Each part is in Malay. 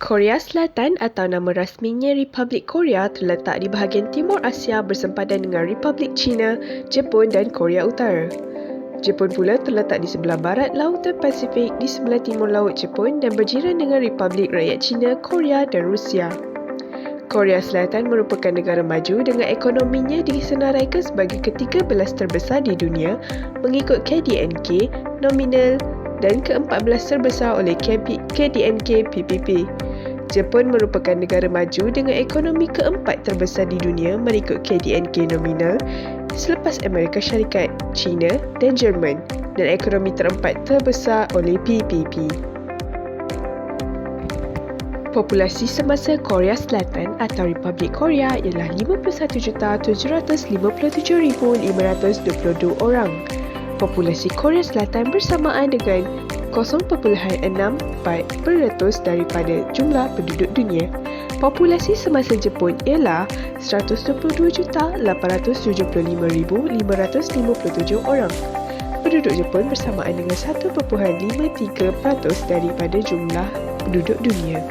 Korea Selatan atau nama rasminya Republik Korea terletak di bahagian timur Asia bersempadan dengan Republik China, Jepun dan Korea Utara. Jepun pula terletak di sebelah barat Lautan Pasifik di sebelah timur Laut Jepun dan berjiran dengan Republik Rakyat China, Korea dan Rusia. Korea Selatan merupakan negara maju dengan ekonominya disenaraikan sebagai ke-13 terbesar di dunia mengikut KDNK nominal dan ke-14 terbesar oleh KDNK PPP. Jepun merupakan negara maju dengan ekonomi keempat terbesar di dunia mengikut KDNK nominal selepas Amerika Syarikat, China dan Jerman dan ekonomi terempat terbesar oleh PPP. Populasi semasa Korea Selatan atau Republik Korea ialah 51,757,522 orang. Populasi Korea Selatan bersamaan dengan 0.64% daripada jumlah penduduk dunia. Populasi semasa Jepun ialah 122,875,557 orang. Penduduk Jepun bersamaan dengan 1.53% daripada jumlah penduduk dunia.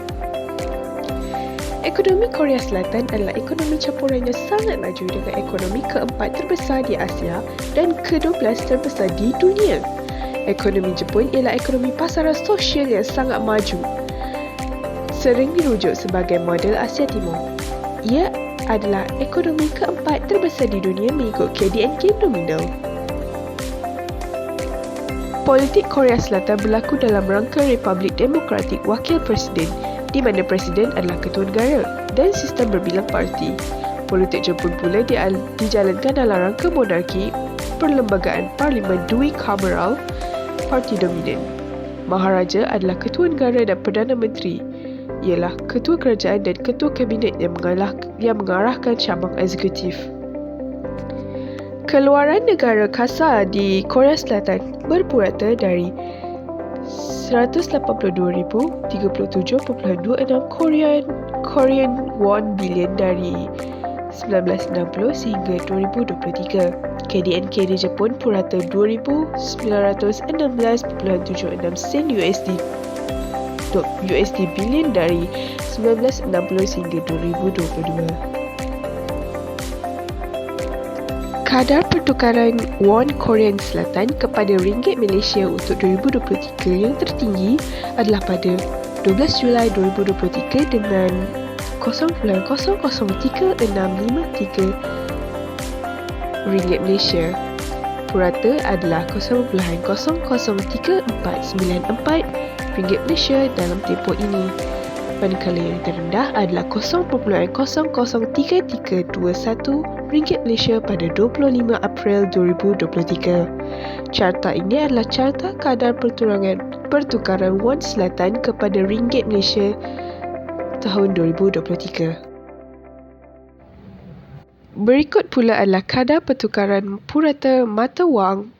Ekonomi Korea Selatan adalah ekonomi campuran yang sangat maju dengan ekonomi keempat terbesar di Asia dan ke-12 terbesar di dunia. Ekonomi Jepun ialah ekonomi pasaran sosial yang sangat maju. Sering dirujuk sebagai model Asia Timur. Ia adalah ekonomi keempat terbesar di dunia mengikut KDNK nominal. Politik Korea Selatan berlaku dalam rangka Republik Demokratik Wakil Presiden, di mana Presiden adalah Ketua Negara dan sistem berbilang parti. Politik Jepun pula dijalankan dalam rangka monarki, perlembagaan parlimen duikameral, parti dominan. Maharaja adalah Ketua Negara dan Perdana Menteri ialah Ketua Kerajaan dan Ketua Kabinet yang mengarahkan cabang eksekutif. Keluaran negara kasar di Korea Selatan berpurata dari 182,37.26 Korean won bilion dari 1960 sehingga 2023. KDNK di Jepun purata 2,916.76 sen USD bilion dari 1960 sehingga 2022. Kadar pertukaran won Korea Selatan kepada ringgit Malaysia untuk 2023 yang tertinggi adalah pada 12 Julai 2023 dengan 0.003653 ringgit Malaysia. Purata adalah 0.0039494 ringgit Malaysia dalam tempoh ini. Manakala yang terendah adalah 0.0033321 ringgit Malaysia pada 25 April 2023. Carta ini adalah carta kadar pertukaran won Selatan kepada ringgit Malaysia tahun 2023. Berikut pula adalah kadar pertukaran purata mata wang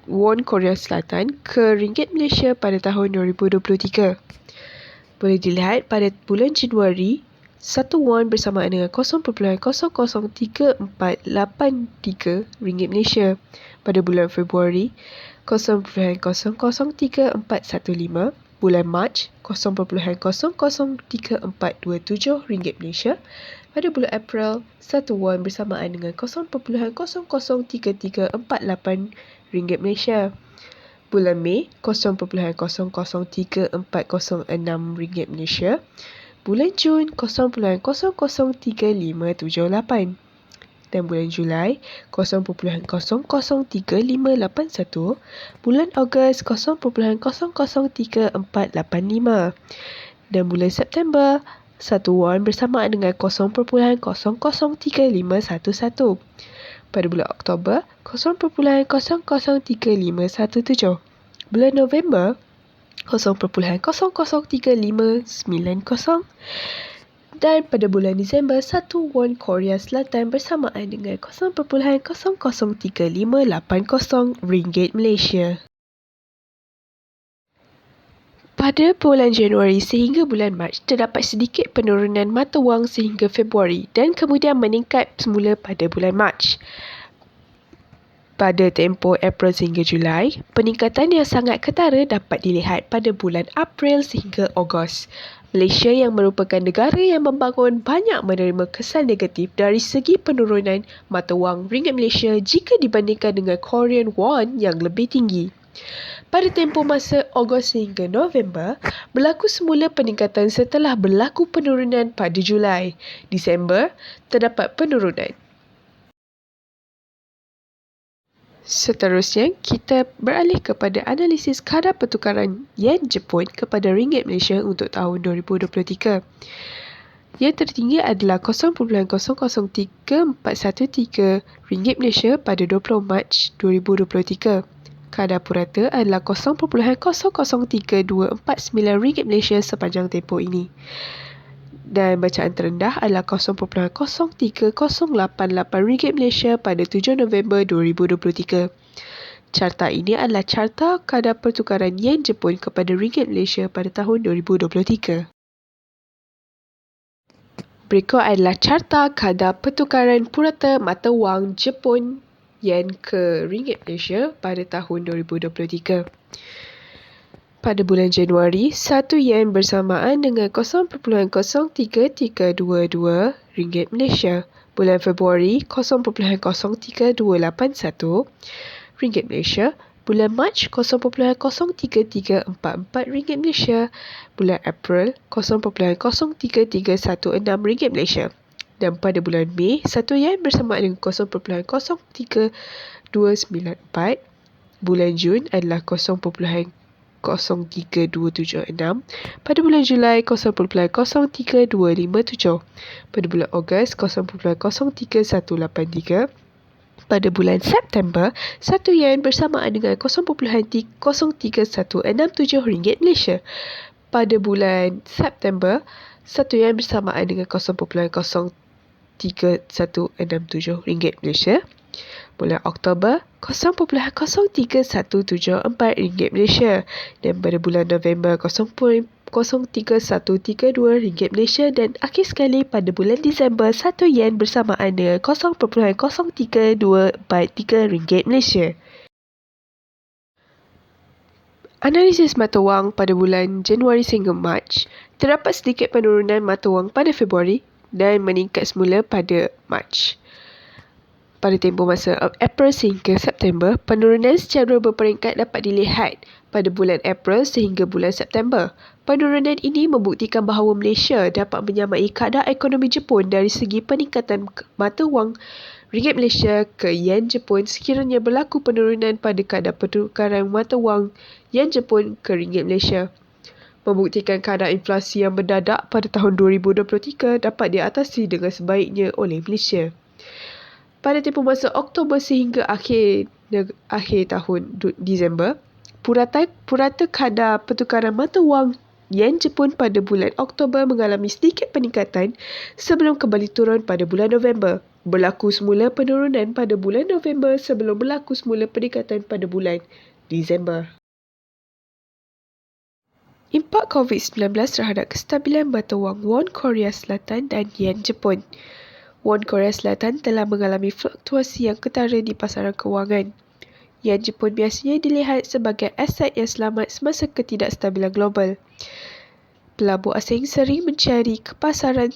won Korea Selatan ke ringgit Malaysia pada tahun 2023. Boleh dilihat pada bulan Januari, 1 won bersamaan dengan 0.00343 ringgit Malaysia. Pada bulan Februari, 0.0034415. Bulan Mac, 0.00347 ringgit Malaysia. Pada bulan April, 1 won bersamaan dengan 0.03348 ringgit Malaysia. Bulan Mei, 0.00346 ringgit Malaysia. Bulan Jun, 0.00357 dan bulan Julai, 0.0035581. Bulan Ogos, 0.00345 dan bulan September, 1 won bersamaan dengan 0.0035511. Pada bulan Oktober, 0.0035517. Bulan November, 0.0035590 dan pada bulan Disember, 1 won Korea Selatan bersamaan dengan 0.0035580 ringgit Malaysia. Pada bulan Januari sehingga bulan Mac, terdapat sedikit penurunan mata wang sehingga Februari dan kemudian meningkat semula pada bulan Mac. Pada tempoh April sehingga Julai, peningkatan yang sangat ketara dapat dilihat pada bulan April sehingga Ogos. Malaysia yang merupakan negara yang membangun banyak menerima kesan negatif dari segi penurunan mata wang ringgit Malaysia jika dibandingkan dengan Korean won yang lebih tinggi. Pada tempoh masa Ogos hingga November, berlaku semula peningkatan setelah berlaku penurunan pada Julai. Disember, terdapat penurunan. Seterusnya, kita beralih kepada analisis kadar pertukaran Yen Jepun kepada Ringgit Malaysia untuk tahun 2023. Yang tertinggi adalah 0.00313 Ringgit Malaysia pada 20 Mac 2023. Kadar purata adalah 0.00324 Ringgit Malaysia sepanjang tempoh ini. Dan bacaan terendah adalah 0.03088 Ringgit Malaysia pada 7 November 2023. Carta ini adalah carta kadar pertukaran Yen Jepun kepada Ringgit Malaysia pada tahun 2023. Berikut adalah carta kadar pertukaran purata mata wang Jepun Yen ke Ringgit Malaysia pada tahun 2023. Pada bulan Januari, 1 Yen bersamaan dengan 0.03322 Ringgit Malaysia. Bulan Februari, 0.03281 Ringgit Malaysia. Bulan Mac, 0.03344 Ringgit Malaysia. Bulan April, 0.03316 Ringgit Malaysia. Dan pada bulan Mei, 1 Yen bersamaan dengan 0.03294. Bulan Jun adalah 0.03276. Pada bulan Julai, 0.03257. Pada bulan Ogos, 0.03183. Pada bulan September, 1 Yen bersamaan dengan 0.03167 Ringgit Malaysia. Pada bulan September, 1 Yen bersamaan dengan 0.03167 Ringgit Malaysia. Bulan Oktober, 0.03174 Ringgit Malaysia. Dan pada bulan November, 0.03132 Ringgit Malaysia. Dan akhir sekali pada bulan Disember, 1 Yen bersamaan dengan 0.03243 Ringgit Malaysia. Analisis mata wang pada bulan Januari sehingga Mac, terdapat sedikit penurunan mata wang pada Februari dan meningkat semula pada Mac. Pada tempoh masa April sehingga September, penurunan secara berperingkat dapat dilihat pada bulan April sehingga bulan September. Penurunan ini membuktikan bahawa Malaysia dapat menyamai kadar ekonomi Jepun dari segi peningkatan mata wang Ringgit Malaysia ke Yen Jepun sekiranya berlaku penurunan pada kadar pertukaran mata wang Yen Jepun ke Ringgit Malaysia. Membuktikan kadar inflasi yang mendadak pada tahun 2023 dapat diatasi dengan sebaiknya oleh Malaysia. Pada tempoh masa Oktober sehingga akhir tahun Disember, purata kadar pertukaran mata wang Yen Jepun pada bulan Oktober mengalami sedikit peningkatan sebelum kembali turun pada bulan November. Berlaku semula penurunan pada bulan November sebelum berlaku semula peningkatan pada bulan Disember. Impak COVID-19 terhadap kestabilan mata wang won Korea Selatan dan Yen Jepun. Won Korea Selatan telah mengalami fluktuasi yang ketara di pasaran kewangan. Yen Jepun biasanya dilihat sebagai aset yang selamat semasa ketidakstabilan global. Pelabur asing sering mencari ke pasaran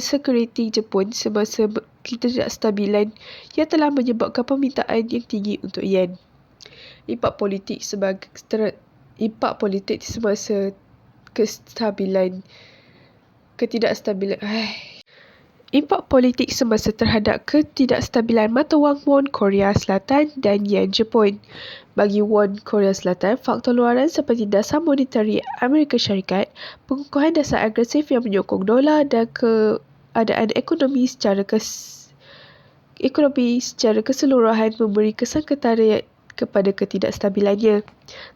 sekuriti Jepun semasa ketidakstabilan yang telah menyebabkan permintaan yang tinggi untuk yen. Impak politik semasa Impak politik semasa terhadap ketidakstabilan mata wang won Korea Selatan dan Yen Jepun. Bagi won Korea Selatan, faktor luaran seperti dasar monetari Amerika Syarikat, pengukuhan dasar agresif yang menyokong dolar dan keadaan ekonomi secara keseluruhan memberi kesan ketara kepada ketidakstabilannya.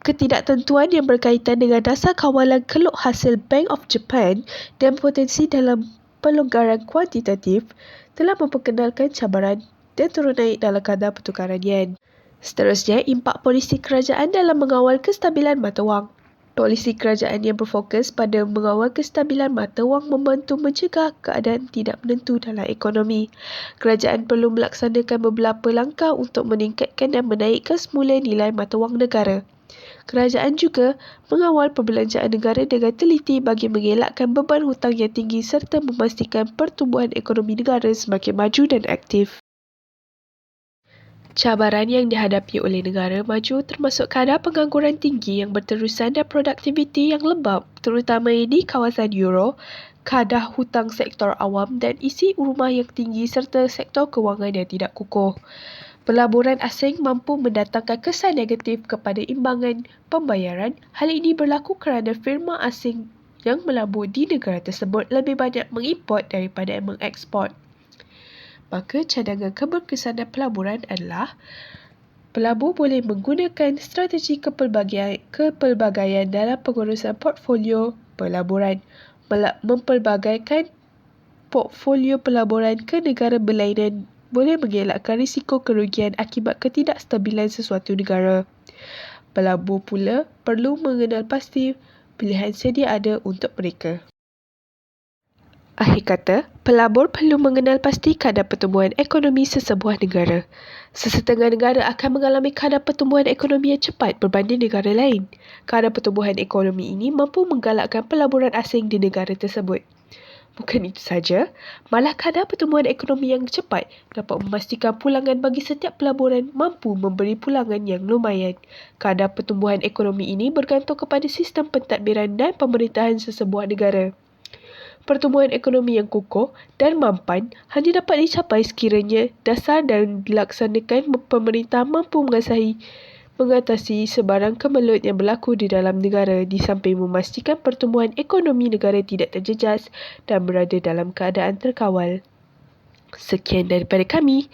Ketidaktentuan yang berkaitan dengan dasar kawalan keluk hasil Bank of Japan dan potensi dalam pelonggaran kuantitatif telah memperkenalkan cabaran dan turun naik dalam kadar pertukaran yen. Seterusnya, impak polisi kerajaan dalam mengawal kestabilan mata wang. Polisi kerajaan yang berfokus pada mengawal kestabilan mata wang membantu mencegah keadaan tidak menentu dalam ekonomi. Kerajaan perlu melaksanakan beberapa langkah untuk meningkatkan dan menaikkan semula nilai mata wang negara. Kerajaan juga mengawal perbelanjaan negara dengan teliti bagi mengelakkan beban hutang yang tinggi serta memastikan pertumbuhan ekonomi negara semakin maju dan aktif. Cabaran yang dihadapi oleh negara maju termasuk kadar pengangguran tinggi yang berterusan dan produktiviti yang lembab, terutama di kawasan Euro, kadar hutang sektor awam dan isi rumah yang tinggi serta sektor kewangan yang tidak kukuh. Pelaburan asing mampu mendatangkan kesan negatif kepada imbangan pembayaran. Hal ini berlaku kerana firma asing yang melabur di negara tersebut lebih banyak mengimport daripada mengeksport. Maka cadangan keberkesanan pelaburan adalah pelabur boleh menggunakan strategi kepelbagaian dalam pengurusan portfolio pelaburan, mempelbagaikan portfolio pelaburan ke negara berlainan boleh mengelakkan risiko kerugian akibat ketidakstabilan sesuatu negara. Pelabur pula perlu mengenal pasti pilihan sedia ada untuk mereka. Akhir kata, pelabur perlu mengenal pasti kadar pertumbuhan ekonomi sesebuah negara. Sesetengah negara akan mengalami kadar pertumbuhan ekonomi yang cepat berbanding negara lain. Kadar pertumbuhan ekonomi ini mampu menggalakkan pelaburan asing di negara tersebut. Bukan itu saja, malah kadar pertumbuhan ekonomi yang cepat dapat memastikan pulangan bagi setiap pelaburan mampu memberi pulangan yang lumayan. Kadar pertumbuhan ekonomi ini bergantung kepada sistem pentadbiran dan pemerintahan sesebuah negara. Pertumbuhan ekonomi yang kukuh dan mampan hanya dapat dicapai sekiranya dasar dan dilaksanakan pemerintah mampu mengatasi sebarang kemelut yang berlaku di dalam negara di samping memastikan pertumbuhan ekonomi negara tidak terjejas dan berada dalam keadaan terkawal. Sekian daripada kami.